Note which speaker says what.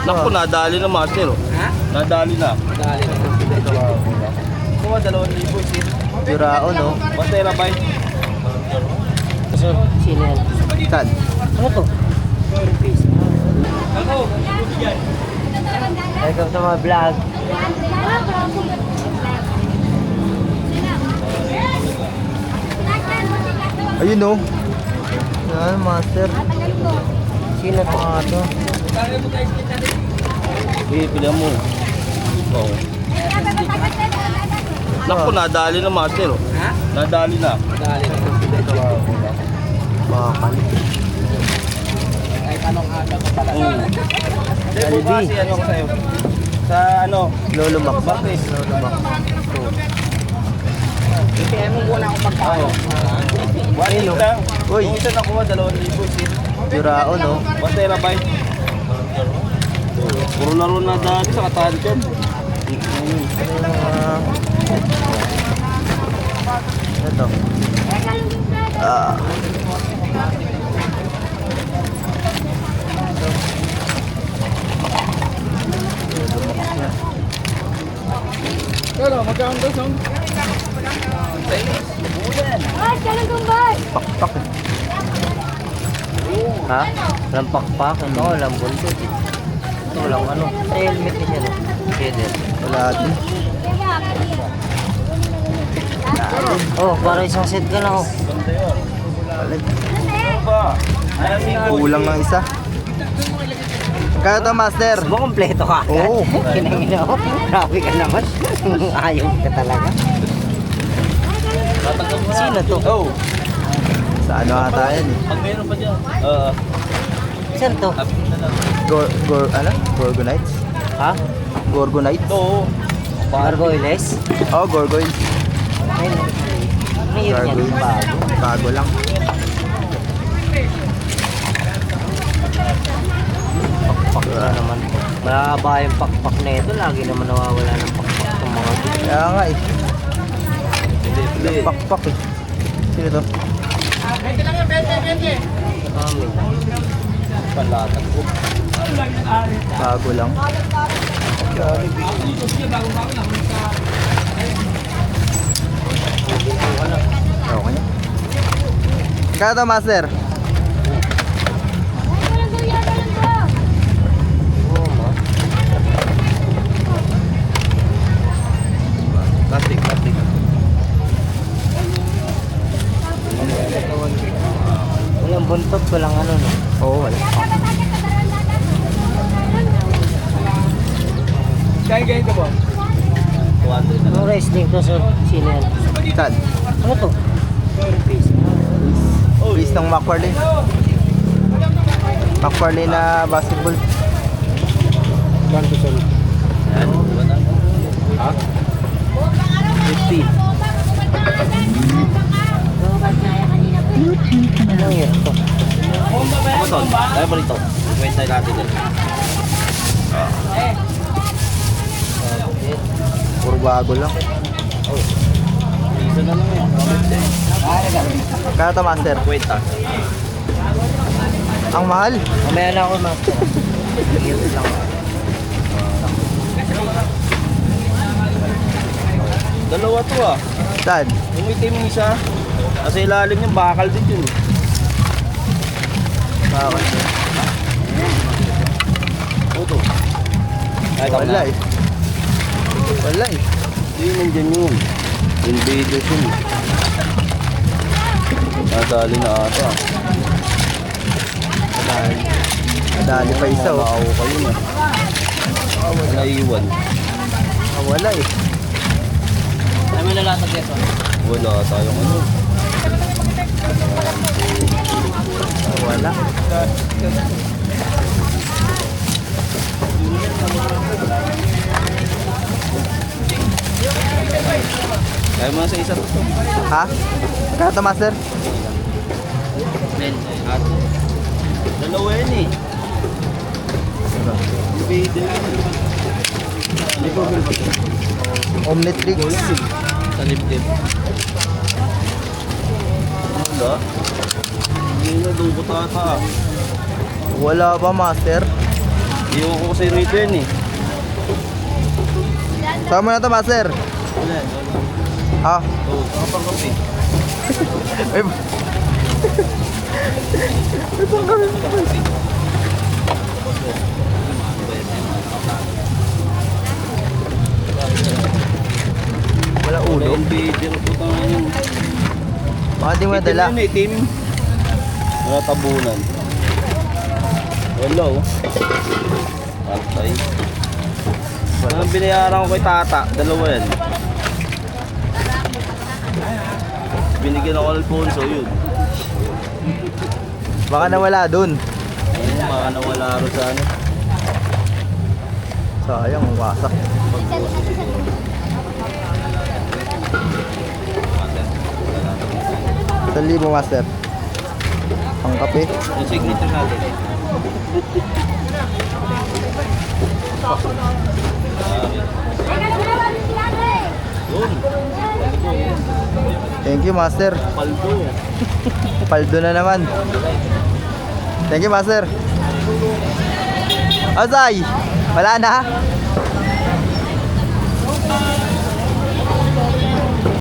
Speaker 1: Naku, nadali na master. Oh.
Speaker 2: Ha?
Speaker 1: Nadali na.
Speaker 2: Dali na.
Speaker 1: Kuha 2,000 sis.
Speaker 3: Juraon, no?
Speaker 1: Pantera bay.
Speaker 2: Sino yan?
Speaker 3: Saan?
Speaker 2: Ano to?
Speaker 3: Welcome sa mga vlog. Ayun, no? Yan, master.
Speaker 2: Sino to?
Speaker 3: Ito.
Speaker 1: Sige, pilihan mo. Oo. Naku, nadali na master. Oh.
Speaker 2: Ha?
Speaker 1: Nadali na.
Speaker 2: Dali na.
Speaker 3: Bakal.
Speaker 2: Kahit anong aga ko talaga.
Speaker 1: Hindi, bukasi ano ko sa'yo. Sa ano?
Speaker 3: Lolo Mac.
Speaker 1: Bakit?
Speaker 3: Lolo Mac.
Speaker 2: Kaya mo muna akong pagkain.
Speaker 1: One
Speaker 3: no?
Speaker 1: lang.
Speaker 3: Uy.
Speaker 1: Yung isa nakuha 2,000 sis.
Speaker 3: Juraon, no?
Speaker 1: Pantera bay. Puro laro na dali sa katantiyan.
Speaker 3: Ito. Ah.
Speaker 2: Pero magkano to, Song?
Speaker 3: Pakpak. Ha? Walang pakpak. Ito, walang buntot. Ito, walang ano. Ay, helmet din yan. Pwede. Wala din. Oh, para isang set ka lang, oh. Kulang ng isa. Kaya to, master.
Speaker 2: Mo kompleto ka.
Speaker 3: Oo.
Speaker 2: Kinangina ko. Grabe ka naman. Ayaw ka talaga. Sino to?
Speaker 1: Oh.
Speaker 3: Sa ano ata yan, eh.
Speaker 1: Pag meron pa dyan.
Speaker 2: Saan to?
Speaker 3: Ano? Gorgonites?
Speaker 2: Ha?
Speaker 3: Gorgonites?
Speaker 1: Oo.
Speaker 2: Gargoyles?
Speaker 3: Oh, Gorgoyles.
Speaker 2: May yun yan.
Speaker 3: Gargoyles.
Speaker 2: Bago.
Speaker 3: Bago lang.
Speaker 2: Pakpak na naman. Mahaba yung pakpak na ito. Lagi naman nawawala ng pakpak ng mga ito.
Speaker 3: Kaya nga, eh.
Speaker 1: Hindi.
Speaker 3: Pakpak, eh. Sino to?
Speaker 1: Palatag ko.
Speaker 3: Bago lang. Okay na. Kaya to, master.
Speaker 1: Plastic.
Speaker 2: Walang buntot, walang ano, no?
Speaker 3: Oo, wala.
Speaker 1: Kaya ito ba? 200 na
Speaker 2: Anong wrestling to, sir? Sino yan?
Speaker 3: Saan?
Speaker 2: Ano to?
Speaker 3: Base ng McFarlane. McFarlane na basketball.
Speaker 2: Ganto, sir.
Speaker 1: Yan. Ha? 50.
Speaker 2: Anong yun to?
Speaker 1: Kuton. Kaya ba rito? Kwenta natin din.
Speaker 3: Puro bago lang.
Speaker 1: Isa na lang yan.
Speaker 3: Kaya to, master.
Speaker 1: Kwenta.
Speaker 3: Ang mahal.
Speaker 2: Mamaya na ako, master. Sige lang.
Speaker 1: Dalawa to ah.
Speaker 3: Saan?
Speaker 1: Yung itim yung isa. Kasi ilalim yung bakal din yun.
Speaker 3: Bakal.
Speaker 1: Oto.
Speaker 3: Wala, eh. Wala, eh.
Speaker 1: Hindi nandiyan yun. Invaders yun. Nadali na ata.
Speaker 3: Nadali pa isa, oh.
Speaker 1: Maawa kayo na. Naiwan.
Speaker 3: Wala, eh.
Speaker 2: Ano mo nalatag ito?
Speaker 1: Wala tayong ano.
Speaker 3: Wala.
Speaker 1: Kaya mo na sa isa to.
Speaker 3: Ha? Kaya to, master?
Speaker 1: Men, at dalawa yun eh.
Speaker 3: Omnitrix.
Speaker 1: Sa lip-tip. Wala. Hindi na dukot ata.
Speaker 3: Wala ba, master?
Speaker 1: Iwan ko kasi rito yan eh.
Speaker 4: Saan mo na to, master?
Speaker 1: Wala.
Speaker 4: Ah,
Speaker 1: Oo, saka pang kape.
Speaker 4: ay, wala ulo.
Speaker 1: Yung video po tayo yun.
Speaker 4: Baka di mo nadala.
Speaker 1: Itim yun eh, itim. Mga tabunan. Wala oh. Patay. Ang binayaran ko kay tata, dalawa yan. Binigyan ako ng Alfonso, yun.
Speaker 4: Baka nawala dun.
Speaker 1: Ayun, baka nawala ro sa ano.
Speaker 4: Sayang, wasak. 1,000, master. Ang kape.
Speaker 1: Yung signature natin. Yun.
Speaker 4: Thank you, master.
Speaker 1: Paldo.
Speaker 4: Paldo na naman. Thank you, master. Azay, wala na.